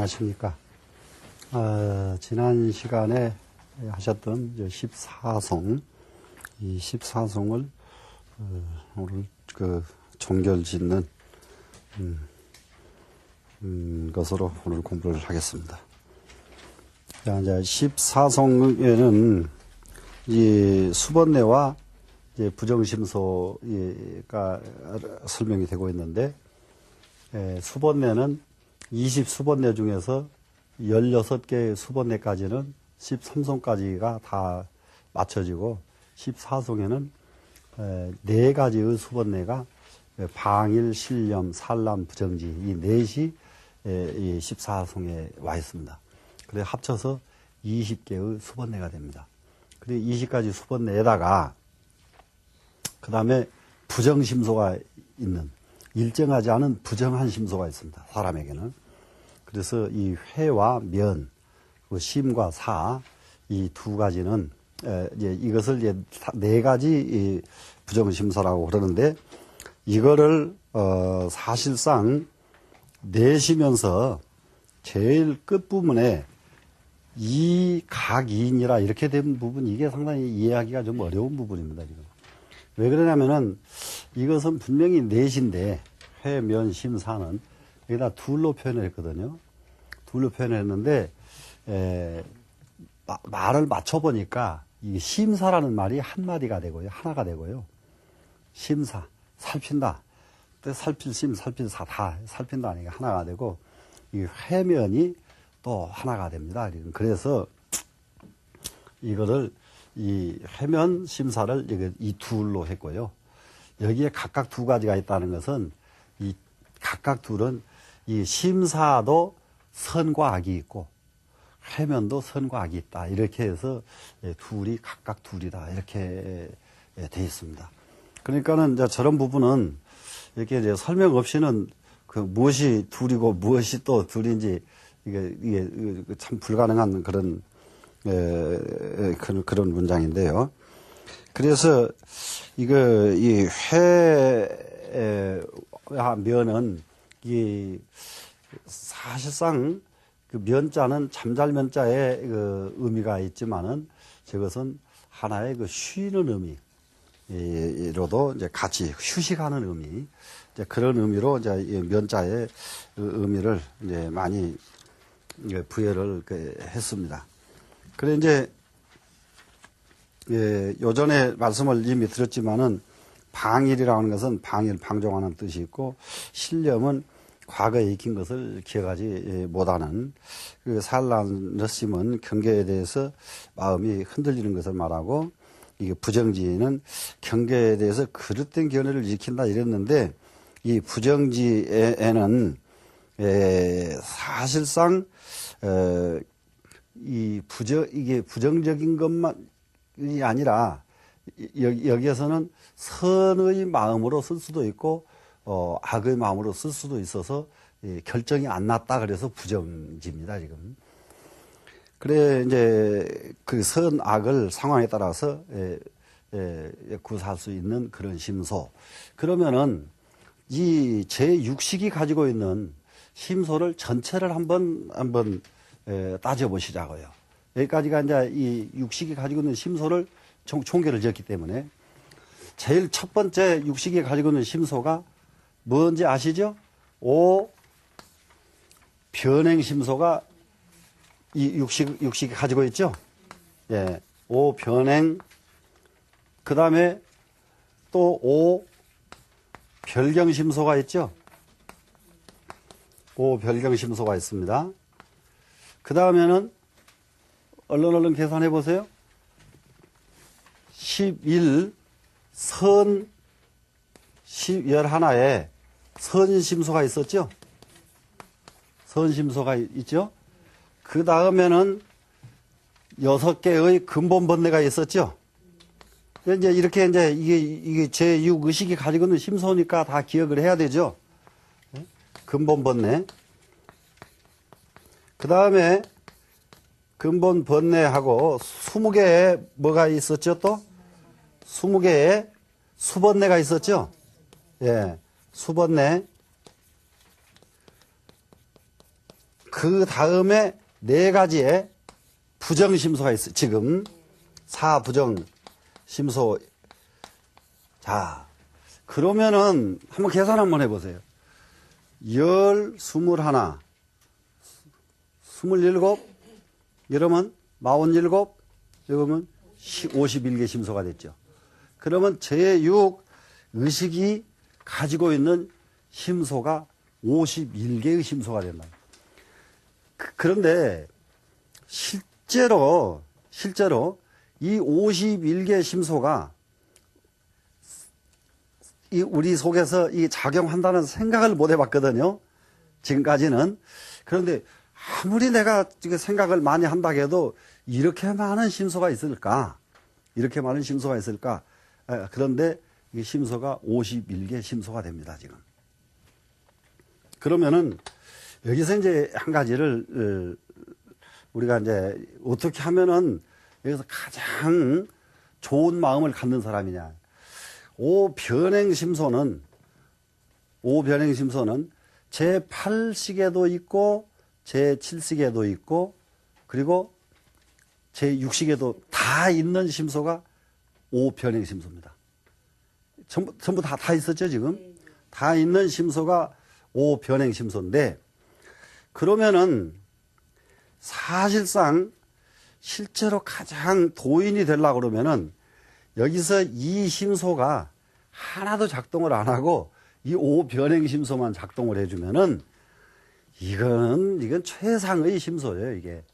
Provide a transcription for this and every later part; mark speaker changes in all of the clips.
Speaker 1: 안녕하십니까. 지난 시간에 하셨던 14송, 이 14송을 오늘 종결 짓는 것으로 오늘 공부를 하겠습니다. 자, 이제 14송에는 이 수번내와 이제 부정심소가 설명이 되고 있는데, 수번내는 20수번내 중에서 16개의 수번내까지는 13송까지가 다 맞춰지고, 14송에는 4가지의 수번내가 방일, 신렴, 산람, 부정지, 이 넷이 이 14송에 와 있습니다. 그래서 합쳐서 20개의 수번내가 됩니다. 그리고 20가지 수번내에다가 그 다음에 부정심소가 있는, 일정하지 않은 부정한 심소가 있습니다. 사람에게는. 그래서 이 회와 면, 심과 사, 이 두 가지는, 이것을 이제 4가지 이 부정심소라고 그러는데, 이거를, 사실상 내시면서 제일 끝부분에 이각이인이라 이렇게 된 부분, 이게 상당히 이해하기가 좀 어려운 부분입니다, 지금. 왜 그러냐면은 이것은 분명히 넷인데, 회, 면, 심, 사는 여기다 둘로 표현을 했거든요. 둘로 표현을 했는데, 말을 맞춰보니까 이 심사라는 말이 한마디가 되고요. 하나가 되고요. 심사, 살핀다. 살필 심, 살필 사, 다 살핀다 하니까 하나가 되고, 이 회면이 또 하나가 됩니다. 그래서 이거를 이 회면 심사를 이 둘로 했고요. 여기에 각각 2가지가 있다는 것은 이 각각 둘은 이 심사도 선과 악이 있고 회면도 선과 악이 있다. 이렇게 해서 둘이 각각 둘이다. 이렇게 돼 있습니다. 그러니까는 이제 저런 부분은 이렇게 이제 설명 없이는 무엇이 둘이고 무엇이 또 둘인지 이게 참 불가능한 그런 문장인데요. 그래서 이 면은 사실상 면자는 잠잘면자의 의미가 있지만은 저것은 하나의 쉬는 의미로도 이제 같이 휴식하는 의미, 이제 그런 의미로 이제 면자의 의미를 이제 많이 부여를 했습니다. 그래, 이제, 요전에 말씀을 이미 드렸지만은, 방일이라고 하는 것은 방일, 방종하는 뜻이 있고, 신념은 과거에 익힌 것을 기억하지 못하는, 산란, 러심은 경계에 대해서 마음이 흔들리는 것을 말하고, 이게 부정지는 경계에 대해서 그릇된 견해를 익힌다 이랬는데, 이 부정지에는, 사실상, 이게 부정적인 것만이 아니라, 여기에서는 선의 마음으로 쓸 수도 있고, 악의 마음으로 쓸 수도 있어서, 결정이 안 났다. 그래서 부정지입니다, 지금. 그래, 이제, 선, 악을 상황에 따라서, 구사할 수 있는 그런 심소. 그러면은, 이 제6식이 가지고 있는 심소를 전체를 한번 따져보시자고요. 여기까지가 이제 이 육식이 가지고 있는 심소를 총계를 지었기 때문에 제일 첫 번째 육식이 가지고 있는 심소가 뭔지 아시죠? 변행심소가 이 육식이 가지고 있죠? 예. 변행. 그 다음에 또 별경심소가 있죠? 별경심소가 있습니다. 그 다음에는 얼른 계산해 보세요. 11 선 11에 선심소가 있었죠? 선심소가 있죠? 그 다음에는 6개의 근본번뇌가 있었죠? 이제 이렇게 이제 이게 제6의식이 가지고 있는 심소니까 다 기억을 해야 되죠? 근본번뇌. 그 다음에 근본번뇌하고 20개의 뭐가 있었죠 또? 20개의 수번뇌가 있었죠? 예, 수번뇌. 그 다음에 네 가지의 부정심소가 있어요. 지금 사부정심소. 자, 그러면은 한번 계산 한번 해보세요. 21, 27, 이러면 47, 이러면 51개 심소가 됐죠. 그러면 제6 의식이 가지고 있는 심소가 51개의 심소가 된다. 그런데 실제로 이 51개 심소가 우리 속에서 이 작용한다는 생각을 못 해봤거든요. 지금까지는. 그런데 아무리 내가 생각을 많이 한다 해도 이렇게 많은 심소가 있을까? 이렇게 많은 심소가 있을까? 그런데 이 심소가 51개 심소가 됩니다, 지금. 그러면은 여기서 이제 한 가지를 우리가 이제 어떻게 하면은 여기서 가장 좋은 마음을 갖는 사람이냐. 오변행심소는 제8식에도 있고 제7식에도 있고 그리고 제6식에도 다 있는 심소가 오변행심소입니다. 전부 다 있었죠, 지금? 다 있는 심소가 오변행심소인데, 그러면은 사실상 실제로 가장 도인이 되려고 그러면은 여기서 이 심소가 하나도 작동을 안 하고 이 오변행심소만 작동을 해주면은 이건 최상의 심소예요, 이게.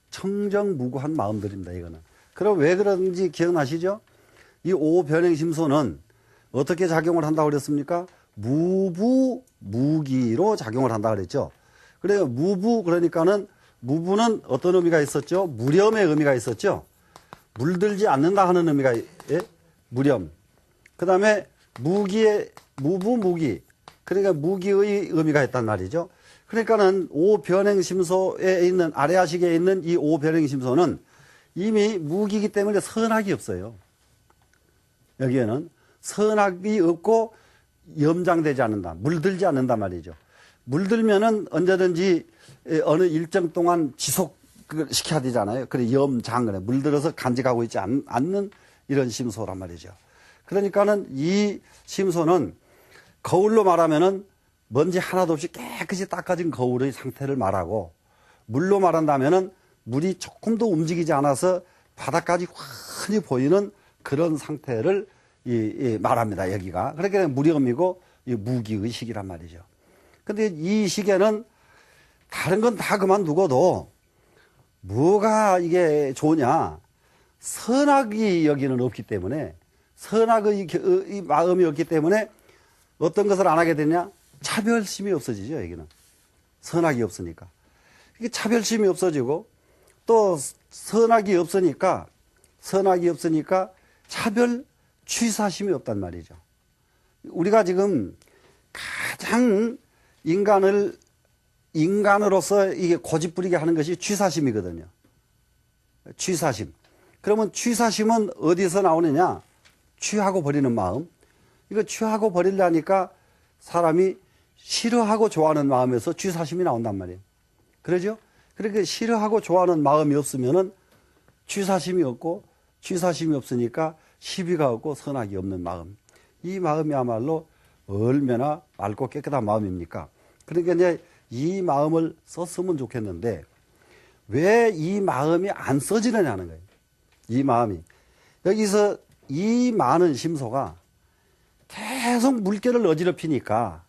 Speaker 1: 청정무구한 마음들입니다, 이거는. 그럼 왜 그런지 기억나시죠? 이 오변행심소는 어떻게 작용을 한다고 그랬습니까? 무부무기로 작용을 한다고 그랬죠. 그래요. 그러니까는 무부는 어떤 의미가 있었죠? 무렴의 의미가 있었죠. 물들지 않는다 하는 의미가, 무렴. 그 다음에 무부무기. 그러니까 무기의 의미가 있단 말이죠. 그러니까는 오변행심소에 있는, 아래아식에 있는 이 오변행심소는 이미 무기이기 때문에 선악이 없어요. 여기에는 선악이 없고 염장되지 않는다. 물들지 않는다 말이죠. 물들면은 언제든지 어느 일정 동안 지속시켜야 되잖아요. 그래, 염장, 그래. 물들어서 간직하고 있지 않는 이런 심소란 말이죠. 그러니까는 이 심소는 거울로 말하면은 먼지 하나도 없이 깨끗이 닦아진 거울의 상태를 말하고, 물로 말한다면은 물이 조금도 움직이지 않아서 바닥까지 환히 보이는 그런 상태를 말합니다, 여기가. 그러니까 무렴이고 무기의 식이란 말이죠. 근데 이 식에는 다른 건 다 그만두고도 뭐가 이게 좋으냐? 선악이 여기는 없기 때문에, 선악의 이 마음이 없기 때문에 어떤 것을 안 하게 되냐? 차별심이 없어지죠, 여기는. 선악이 없으니까. 이게 차별심이 없어지고, 또 선악이 없으니까 차별 취사심이 없단 말이죠. 우리가 지금 가장 인간으로서 이게 고집부리게 하는 것이 취사심이거든요. 취사심. 그러면 취사심은 어디서 나오느냐? 취하고 버리는 마음. 이거 취하고 버리려니까 사람이 싫어하고 좋아하는 마음에서 취사심이 나온단 말이에요. 그러죠? 그러니까 싫어하고 좋아하는 마음이 없으면은 취사심이 없고, 취사심이 없으니까 시비가 없고 선악이 없는 마음. 이 마음이야말로 얼마나 맑고 깨끗한 마음입니까? 그러니까 이제 이 마음을 썼으면 좋겠는데, 왜 이 마음이 안 써지느냐는 거예요. 이 마음이. 여기서 이 많은 심소가 계속 물결을 어지럽히니까,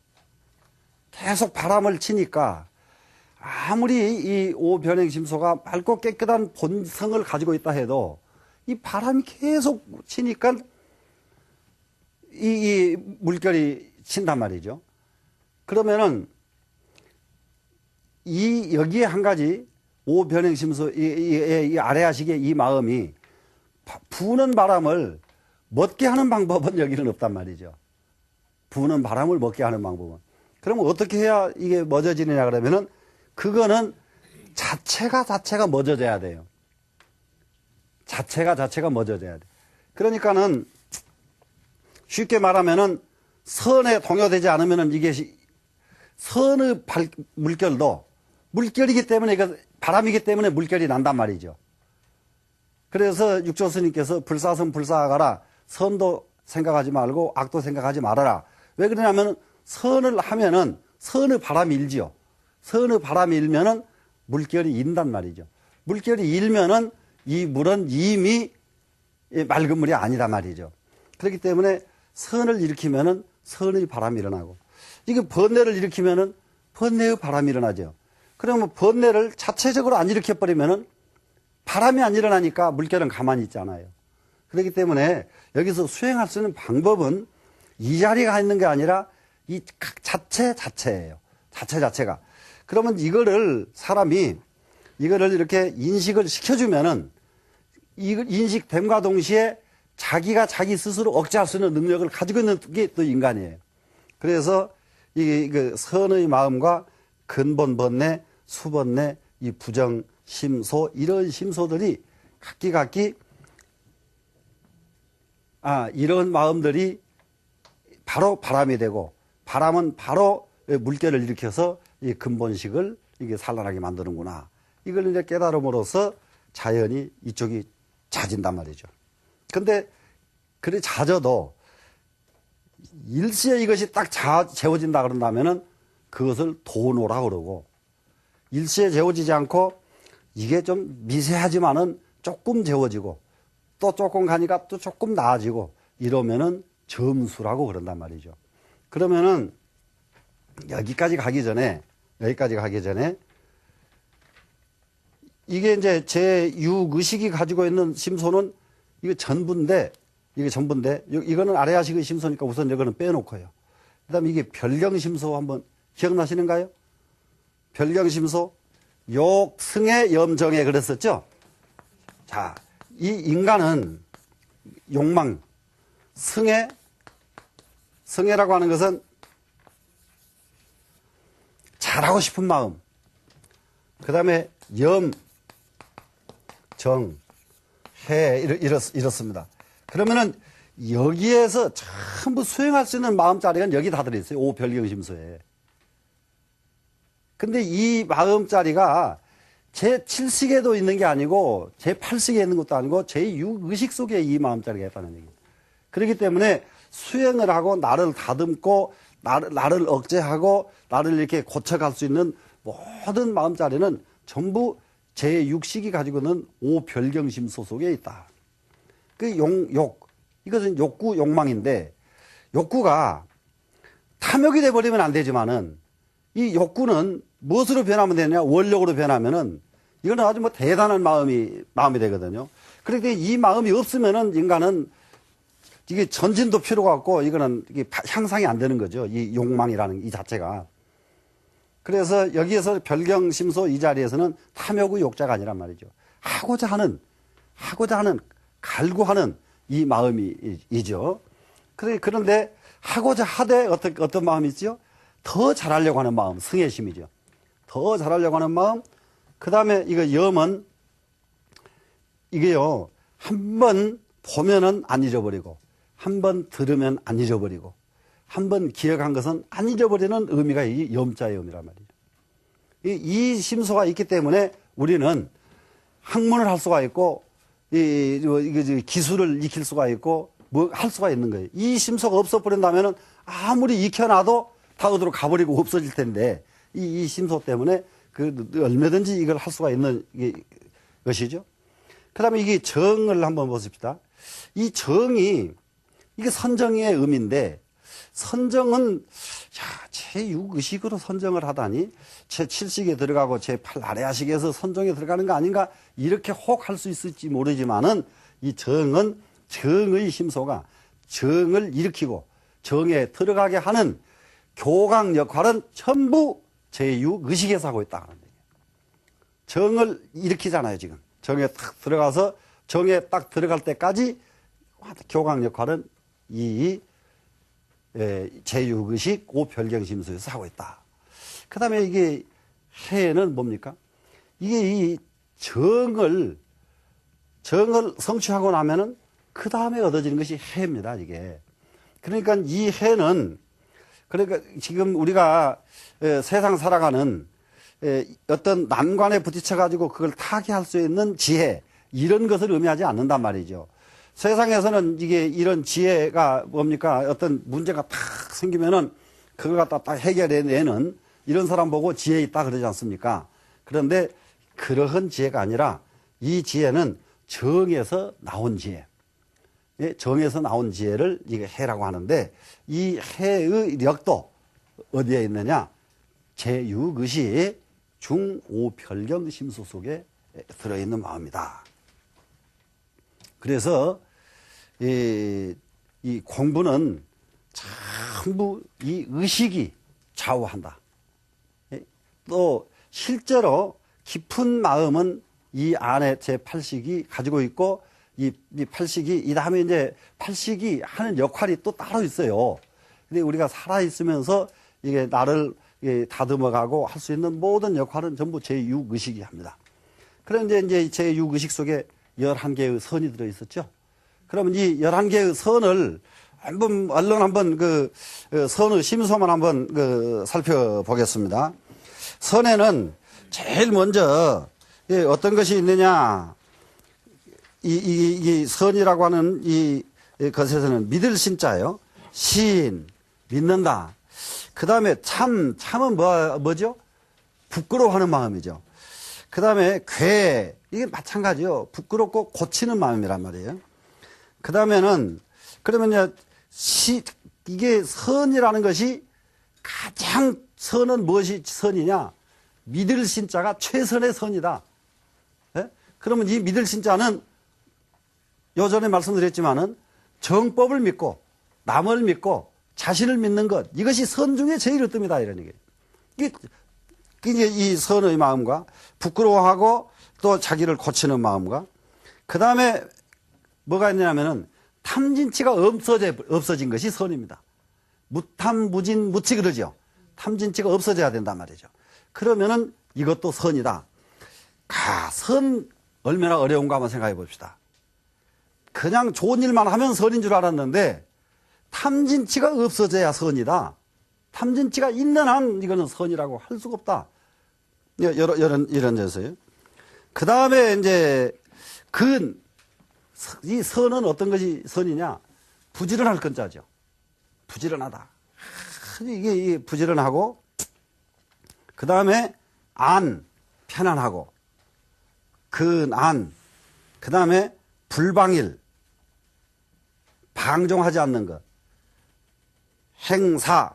Speaker 1: 계속 바람을 치니까, 아무리 이 오변행심소가 맑고 깨끗한 본성을 가지고 있다 해도 이 바람이 계속 치니까 이 물결이 친단 말이죠. 그러면은 여기에 한 가지 오변행심소 이 아래아식의 이 마음이 부는 바람을 멎게 하는 방법은 여기는 없단 말이죠. 부는 바람을 멎게 하는 방법은. 그러면 어떻게 해야 이게 멎어지느냐 그러면은 그거는 자체가 멎어져야 돼요. 자체가 멎어져야 돼. 그러니까는 쉽게 말하면은 선에 동요되지 않으면은 이게 선의 물결도 물결이기 때문에, 이거 바람이기 때문에 물결이 난단 말이죠. 그래서 육조 스님께서 불사선 불사하가라. 선도 생각하지 말고 악도 생각하지 말아라. 왜 그러냐면 선을 하면은 선의 바람이 일지요. 선의 바람이 일면은 물결이 인단 말이죠. 물결이 일면은 이 물은 이미 맑은 물이 아니다 말이죠. 그렇기 때문에 선을 일으키면은 선의 바람이 일어나고, 이게 번뇌를 일으키면은 번뇌의 바람이 일어나죠. 그러면 번뇌를 자체적으로 안 일으켜버리면은 바람이 안 일어나니까 물결은 가만히 있잖아요. 그렇기 때문에 여기서 수행할 수 있는 방법은 이 자리가 있는 게 아니라 이 각 자체예요. 자체가. 그러면 이거를 사람이 이거를 이렇게 인식을 시켜주면은 이 인식됨과 동시에 자기가 자기 스스로 억제할 수 있는 능력을 가지고 있는 게 또 인간이에요. 그래서 이 선의 마음과 근본 번뇌, 수번뇌, 이 부정, 심소, 이런 심소들이 각기 이런 마음들이 바로 바람이 되고, 바람은 바로 물결을 일으켜서 이 근본식을 이게 산란하게 만드는구나. 이걸 이제 깨달음으로써 자연이 이쪽이 잦은단 말이죠. 근데 그래 잦아도 일시에 이것이 딱 재워진다 그런다면은 그것을 도노라 그러고, 일시에 재워지지 않고 이게 좀 미세하지만은 조금 재워지고 또 조금 가니까 또 조금 나아지고 이러면은 점수라고 그런단 말이죠. 그러면은 여기까지 가기 전에 이게 이제 제 육의식이 가지고 있는 심소는 이게 전부인데, 이거는 아래아식의 심소니까 우선 이거는 빼놓고요. 그 다음에 이게 별경심소 한번 기억나시는가요? 별경심소, 욕승의 염정에 그랬었죠? 자, 이 인간은 욕망, 승해라고 하는 것은 잘하고 싶은 마음, 그 다음에 염, 정, 해, 이렇습니다. 그러면은 여기에서 전부 수행할 수 있는 마음자리가 여기 다 들어있어요. 오별경심소에. 근데 이 마음자리가 제7식에도 있는 게 아니고 제8식에 있는 것도 아니고 제6의식 속에 이 마음자리가 있다는 얘기예요. 그렇기 때문에 수행을 하고 나를 다듬고 나를 억제하고 나를 이렇게 고쳐갈 수 있는 모든 마음자리는 전부 제6식이 가지고 있는 오별경심소 속에 있다. 이것은 욕구, 욕망인데, 욕구가 탐욕이 돼버리면 안 되지만은, 이 욕구는 무엇으로 변하면 되냐? 원력으로 변하면은, 이거는 아주 대단한 마음이 되거든요. 그런데 이 마음이 없으면은 인간은 이게 전진도 필요가 없고, 이거는 이게 향상이 안 되는 거죠. 이 욕망이라는 이 자체가. 그래서 여기에서 별경심소 이 자리에서는 탐욕의 욕자가 아니란 말이죠. 하고자 하는, 갈구하는 이 마음이죠. 그런데 하고자 하되 어떤 마음이 있죠? 더 잘하려고 하는 마음, 승해심이죠. 더 잘하려고 하는 마음. 그 다음에 이거 염은 이게요, 한 번 보면은 안 잊어버리고, 한 번 들으면 안 잊어버리고, 한 번 기억한 것은 안 잊어버리는 의미가 이 염자의 염이란 말이죠. 이 심소가 있기 때문에 우리는 학문을 할 수가 있고, 기술을 익힐 수가 있고, 할 수가 있는 거예요. 이 심소가 없어버린다면은 아무리 익혀놔도 다 어디로 가버리고 없어질 텐데, 이 심소 때문에 얼마든지 이걸 할 수가 있는 것이죠. 그 다음에 이게 정을 한번 보십시다. 이 정이, 이게 선정의 의미인데, 선정은, 제6의식으로 선정을 하다니, 제7식에 들어가고 제8 아래아식에서 선정에 들어가는 거 아닌가, 이렇게 혹 할 수 있을지 모르지만은, 이 정은, 정의 심소가 정을 일으키고, 정에 들어가게 하는 교각 역할은 전부 제6의식에서 하고 있다는 얘기예요. 정을 일으키잖아요, 지금. 정에 딱 들어가서, 정에 딱 들어갈 때까지 교각 역할은 이 제6의식 오별경심소에서 하고 있다. 그 다음에 이게 해는 뭡니까? 이게 이 정을 성취하고 나면은 그 다음에 얻어지는 것이 해입니다, 이게. 그러니까 이 해는, 그러니까 지금 우리가 세상 살아가는 어떤 난관에 부딪혀 가지고 그걸 타개할 수 있는 지혜, 이런 것을 의미하지 않는단 말이죠. 세상에서는 이게 이런 지혜가 뭡니까? 어떤 문제가 탁 생기면은 그걸 갖다 딱 해결해내는 이런 사람 보고 지혜 있다 그러지 않습니까? 그런데 그러한 지혜가 아니라 이 지혜는 정에서 나온 지혜. 예, 정에서 나온 지혜를 이게 해라고 하는데, 이 해의 력도 어디에 있느냐? 제6의식 중오별경 심수 속에 들어있는 마음이다. 그래서 이 공부는 전부 이 의식이 좌우한다. 또 실제로 깊은 마음은 이 안에 제8식이 가지고 있고, 이 8식이, 이 다음에 이제 8식이 하는 역할이 또 따로 있어요. 근데 우리가 살아있으면서 이게 나를 다듬어가고 할 수 있는 모든 역할은 전부 제6의식이 합니다. 그런데 이제 제6의식 속에 11개의 선이 들어있었죠. 그러면 이 11개의 선을 얼른 한번 선의 심소만 한번 살펴보겠습니다. 선에는 제일 먼저 어떤 것이 있느냐. 이 선이라고 하는 이 것에서는 믿을 신자예요. 신, 믿는다. 그 다음에 참은 뭐죠? 부끄러워하는 마음이죠. 그 다음에 이게 마찬가지요. 부끄럽고 고치는 마음이란 말이에요. 그 다음에는, 그러면 이게 선이라는 것이 가장 선은 무엇이 선이냐? 믿을 신자가 최선의 선이다. 예? 그러면 이 믿을 신자는 요전에 말씀드렸지만은 정법을 믿고 남을 믿고 자신을 믿는 것, 이것이 선 중에 제일 으뜸이다 이런 얘기예요. 이게 이 선의 마음과 부끄러워하고 또 자기를 고치는 마음과, 그 다음에 뭐가 있냐면은 탐진치가 없어진 것이 선입니다. 무탐, 무진, 무치 그러죠. 탐진치가 없어져야 된단 말이죠. 그러면은 이것도 선이다. 선 얼마나 어려운가 한번 생각해 봅시다. 그냥 좋은 일만 하면 선인 줄 알았는데 탐진치가 없어져야 선이다. 탐진치가 있는 한 이거는 선이라고 할 수가 없다. 이런 데서요. 그 다음에 이제 이 선은 어떤 것이 선이냐? 부지런할 건자죠. 부지런하다. 이게 부지런하고, 그 다음에 편안하고, 그 다음에 불방일, 방종하지 않는 것, 행사,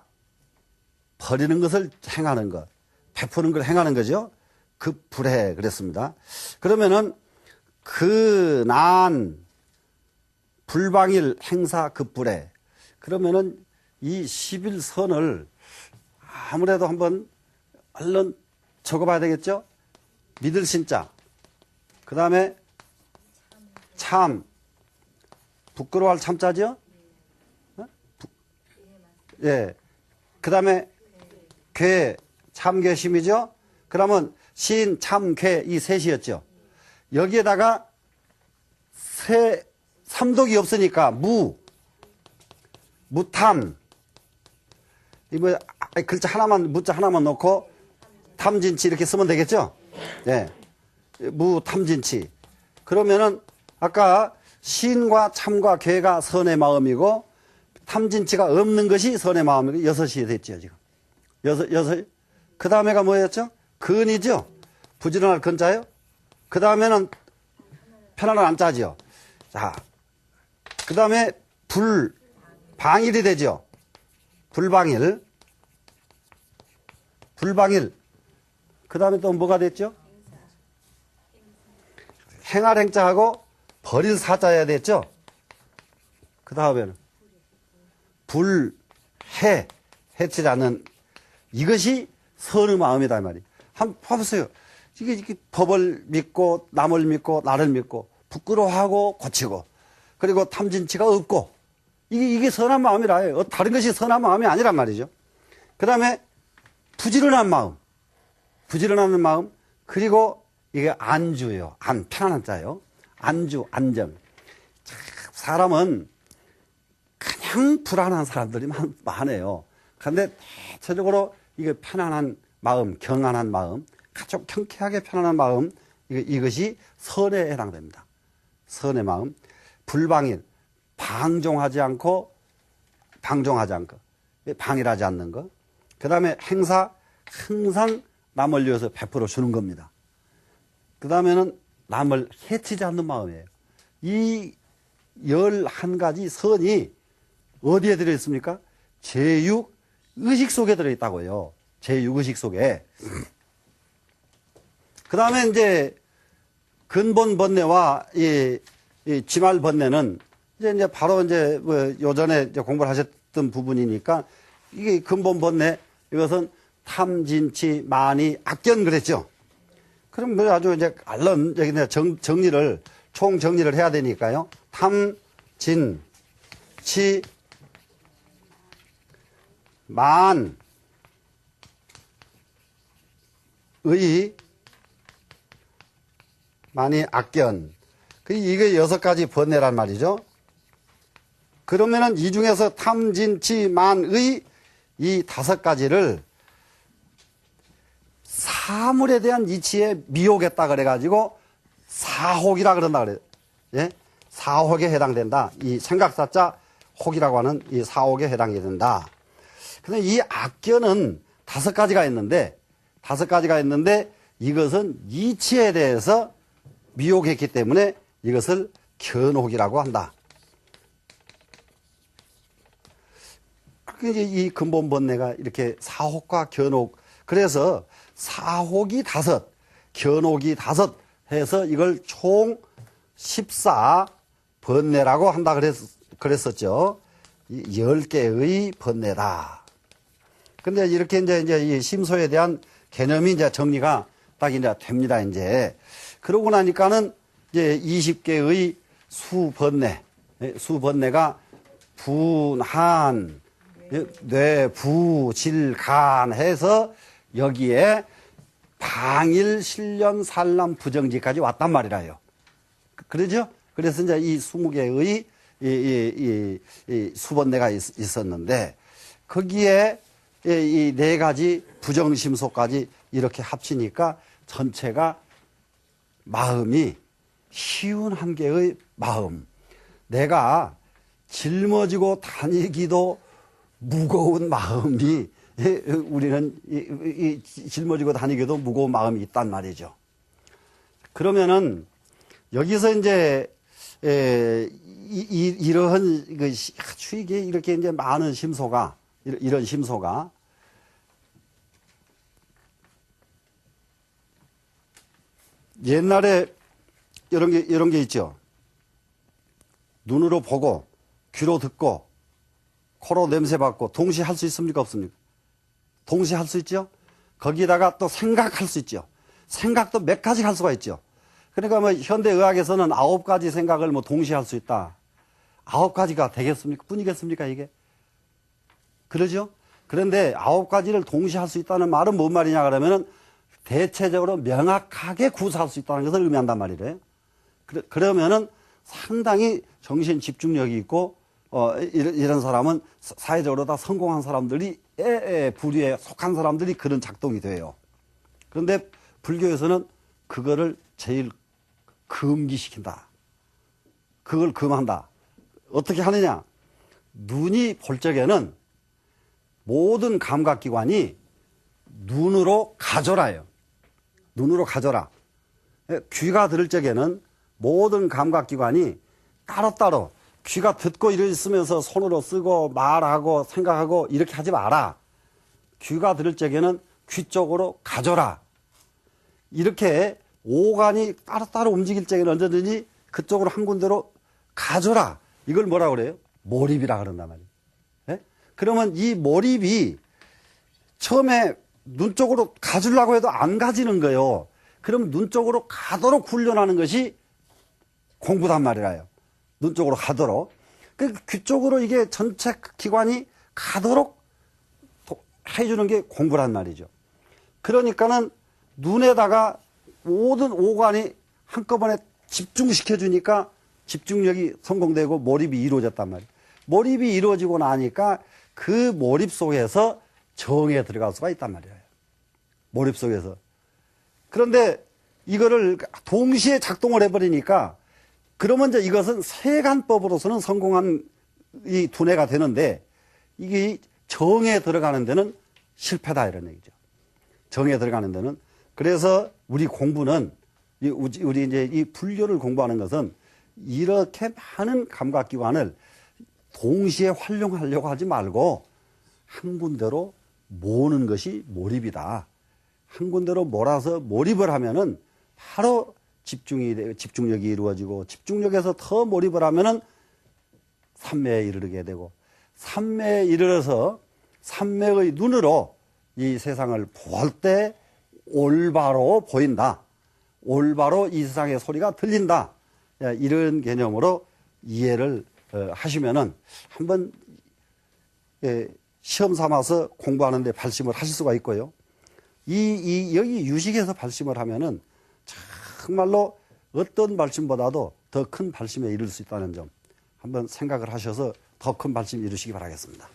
Speaker 1: 버리는 것을 행하는 것, 베푸는 걸 행하는 거죠. 급불해 그랬습니다. 그러면은 불방일, 행사, 급불해. 그러면은 이 11선을 아무래도 한번 얼른 적어봐야 되겠죠? 믿을 신자, 그 다음에 참, 부끄러워할 참자죠? 예. 그 다음에 참괴심이죠? 그러면 신, 참, 괴, 이 셋이었죠. 여기에다가 삼독이 없으니까 무탐, 글자 하나만, 무자 하나만 넣고 탐진치 이렇게 쓰면 되겠죠? 예. 무탐진치. 그러면은 아까 신과 참과 괴가 선의 마음이고 탐진치가 없는 것이 선의 마음이고 6이 됐죠, 지금. 6. 그 다음에가 뭐였죠? 근이죠? 부지런할 근자요? 그 다음에는 편안한 안자죠? 자, 그 다음에 방일이 되죠? 불방일. 그 다음에 또 뭐가 됐죠? 행할 행자하고 버릴 사자야 됐죠? 그 다음에는 해치지 않는, 이것이 선의 마음이다 이 말이에요. 한번 봐보세요. 이게 법을 믿고 남을 믿고 나를 믿고 부끄러워하고 고치고 그리고 탐진치가 없고 이게 선한 마음이라. 다른 것이 선한 마음이 아니란 말이죠. 그 다음에 부지런한 마음, 그리고 이게 안주예요. 편안한 자예요. 안정. 사람은 그냥 불안한 사람들이 많아요. 그런데 대체적으로 이게 편안한 마음, 경안한 마음, 아주 경쾌하게 편안한 마음, 이것이 선에 해당됩니다. 선의 마음. 불방일, 방종하지 않고, 방일하지 않는 것. 그 다음에 행사, 항상 남을 위해서 베풀어 주는 겁니다. 그 다음에는 남을 해치지 않는 마음이에요. 이 11가지 선이 어디에 들어있습니까? 제6 의식 속에 들어있다고요. 제6 의식 속에. 그 다음에 이제 근본 번뇌와 이 지말 번뇌는 이제 바로 이제 뭐 요전에 이제 공부를 하셨던 부분이니까 이게 근본 번뇌, 이것은 탐진치 만이 악견 그랬죠. 그럼 뭐 아주 이제 알런 여기 정리를 총 정리를 해야 되니까요. 탐, 진, 치, 만, 의, 만이 악견. 이게 6가지 번뇌란 말이죠. 그러면은 이 중에서 탐, 진, 치, 만, 의 이 5가지를 사물에 대한 이치에 미혹했다 그래가지고 사혹이라 그런다 그래요. 예? 사혹에 해당된다. 이 생각사자 혹이라고 하는 이 사혹에 해당이 된다. 근데 이 악견은 5가지가 있는데 이것은 이치에 대해서 미혹했기 때문에 이것을 견혹이라고 한다. 이 근본 번뇌가 이렇게 사혹과 견혹, 그래서 사혹이 5, 견혹이 5 해서 이걸 총 14 번뇌라고 한다 그랬었죠. 10개의 번뇌다. 근데 이렇게 이제 이 심소에 대한 개념이 이제 정리가 딱 이제 됩니다, 이제. 그러고 나니까는 이제 20개의 수번뇌가 분한, 뇌, 부, 질, 간 해서 여기에 방일, 실련, 산람, 부정지까지 왔단 말이라요. 그러죠? 그래서 이제 이 20개의 이 수번뇌가 있었는데 거기에 이 4가지 부정심소까지 이렇게 합치니까 전체가 마음이 쉬운 한 개의 마음. 내가 짊어지고 다니기도 무거운 마음이, 우리는 짊어지고 다니기도 무거운 마음이 있단 말이죠. 그러면은 여기서 이제 이러한 아주 이렇게 이제 많은 심소가, 이런 심소가 옛날에 이런 게 있죠. 눈으로 보고 귀로 듣고 코로 냄새 맡고 동시에 할 수 있습니까? 없습니까? 동시에 할 수 있죠? 거기다가 또 생각할 수 있죠. 생각도 몇 가지 할 수가 있죠. 그러니까 뭐 현대의학에서는 9가지 생각을 뭐 동시에 할 수 있다. 9가지가 되겠습니까? 뿐이겠습니까? 이게? 그러죠? 그런데 9가지를 동시에 할 수 있다는 말은 뭔 말이냐 그러면은 대체적으로 명확하게 구사할 수 있다는 것을 의미한단 말이래요. 그러면은 상당히 정신 집중력이 있고, 이런 사람은 사회적으로 다 성공한 사람들이, 부류에 속한 사람들이 그런 작동이 돼요. 그런데 불교에서는 그거를 제일 금기시킨다. 그걸 금한다. 어떻게 하느냐? 눈이 볼 적에는 모든 감각기관이 눈으로 가져라요. 눈으로 가져라. 귀가 들을 적에는 모든 감각기관이 따로따로 귀가 듣고 있으면서 손으로 쓰고 말하고 생각하고 이렇게 하지 마라. 귀가 들을 적에는 귀 쪽으로 가져라. 이렇게 오간이 따로따로 움직일 적에는 언제든지 그쪽으로 한 군데로 가져라. 이걸 뭐라고 그래요? 몰입이라 그런단 말이에요. 네? 그러면 이 몰입이 처음에 눈 쪽으로 가주려고 해도 안 가지는 거예요. 그럼 눈 쪽으로 가도록 훈련하는 것이 공부단 말이라요. 눈 쪽으로 가도록. 귀 쪽으로 이게 전체 기관이 가도록 해주는 게 공부란 말이죠. 그러니까는 눈에다가 모든 오관이 한꺼번에 집중시켜주니까 집중력이 성공되고 몰입이 이루어졌단 말이에요. 몰입이 이루어지고 나니까 그 몰입 속에서 정에 들어갈 수가 있단 말이에요. 몰입 속에서. 그런데 이거를 동시에 작동을 해버리니까 그러면 이제 이것은 세간법으로서는 성공한 이 두뇌가 되는데 이게 정에 들어가는 데는 실패다 이런 얘기죠. 정에 들어가는 데는. 그래서 우리 공부는 우리 이제 이 불교를 공부하는 것은 이렇게 많은 감각기관을 동시에 활용하려고 하지 말고 한 군데로 모으는 것이 몰입이다. 한 군데로 몰아서 몰입을 하면은 바로 집중력이 이루어지고 집중력에서 더 몰입을 하면은 삼매에 이르게 되고 삼매에 이르러서 삼매의 눈으로 이 세상을 볼 때 올바로 보인다. 올바로 이 세상의 소리가 들린다. 이런 개념으로 이해를 하시면은 한번 시험 삼아서 공부하는데 발심을 하실 수가 있고요. 여기 유식에서 발심을 하면은 정말로 어떤 발심보다도 더 큰 발심에 이를 수 있다는 점 한번 생각을 하셔서 더 큰 발심 이루시기 바라겠습니다.